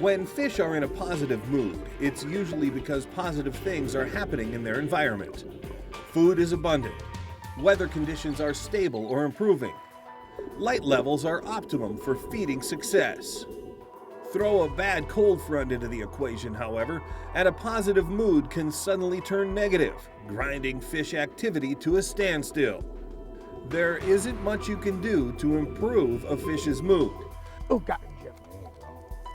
When fish are in a positive mood, it's usually because positive things are happening in their environment. Food is abundant. Weather conditions are stable or improving. Light levels are optimum for feeding success. Throw a bad cold front into the equation, however, and a positive mood can suddenly turn negative, grinding fish activity to a standstill. There isn't much you can do to improve a fish's mood. Oh, got it, Jim.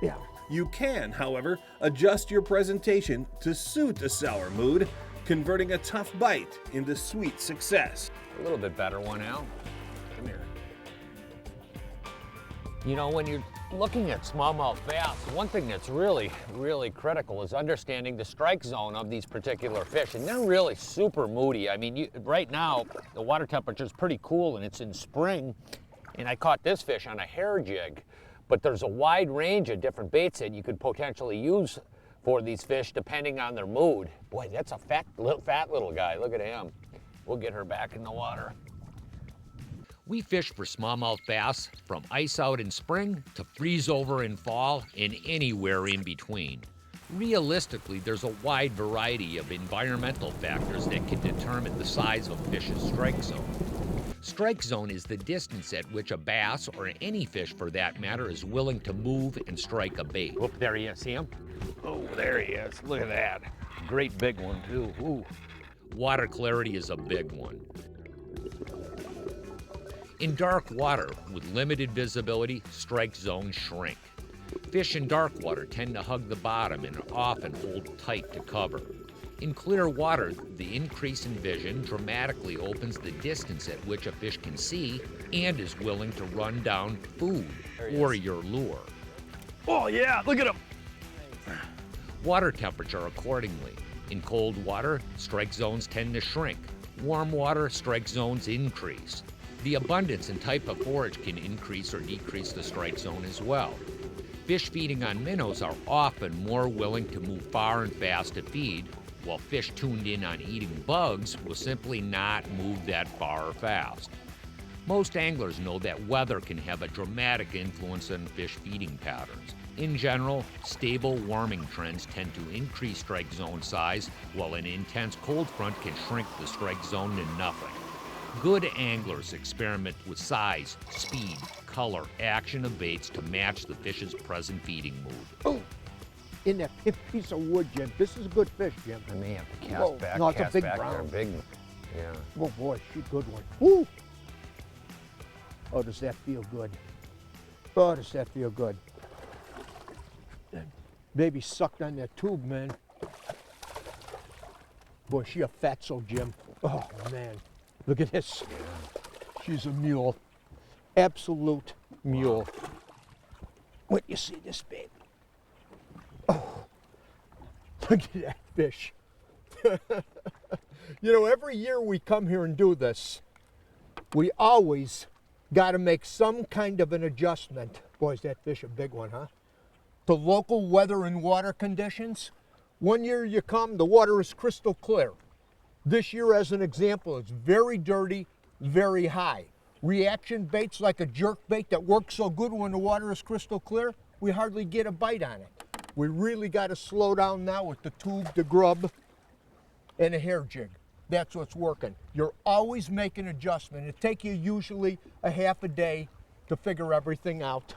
Yeah. You can, however, adjust your presentation to suit a sour mood, converting a tough bite into sweet success. A little bit better one, Al. Come here. You know, when you're looking at smallmouth bass, one thing that's really critical is understanding the strike zone of these particular fish. And they're really super moody. I mean, right now, the water temperature is pretty cool and it's in spring. And I caught this fish on a hair jig. But there's a wide range of different baits that you could potentially use for these fish depending on their mood. Boy, that's a fat little guy. Look at him. We'll get her back in the water. We fish for smallmouth bass from ice out in spring to freeze over in fall and anywhere in between. Realistically, there's a wide variety of environmental factors that can determine the size of a fish's strike zone. Strike zone is the distance at which a bass, or any fish for that matter, is willing to move and strike a bait. Whoop, there he is, see him? Oh, there he is, look at that. Great big one too, ooh. Water clarity is a big one. In dark water, with limited visibility, strike zones shrink. Fish in dark water tend to hug the bottom and often hold tight to cover. In clear water, the increase in vision dramatically opens the distance at which a fish can see and is willing to run down food or your lure. Oh, yeah, look at him. Water temperature accordingly. In cold water, strike zones tend to shrink. Warm water, strike zones increase. The abundance and type of forage can increase or decrease the strike zone as well. Fish feeding on minnows are often more willing to move far and fast to feed, while fish tuned in on eating bugs will simply not move that far or fast. Most anglers know that weather can have a dramatic influence on fish feeding patterns. In general, stable warming trends tend to increase strike zone size, while an intense cold front can shrink the strike zone to nothing. Good anglers experiment with size, speed, color, action of baits to match the fish's present feeding mood. Oh, in that piece of wood, Jim. This is a good fish, Jim. I may have to cast Whoa. back. No, it's cast a big back brown. there, big, yeah. Oh boy, she's a good one. Woo! Oh, does that feel good? Oh, does that feel good? Baby sucked on that tube, man. Boy, she a fatso, Jim. Oh man, look at this. She's a mule, absolute mule. Wow. When you see this, babe. Oh, look at that fish. You know, every year we come here and do this, we always got to make some kind of an adjustment. Boy, is that fish a big one, huh? To local weather and water conditions. One year you come, the water is crystal clear. This year, as an example, it's very dirty, very high. Reaction baits like a jerk bait that works so good when the water is crystal clear, we hardly get a bite on it. We really got to slow down now with the tube, the grub, and a hair jig. That's what's working. You're always making adjustment. It takes you usually a half a day to figure everything out.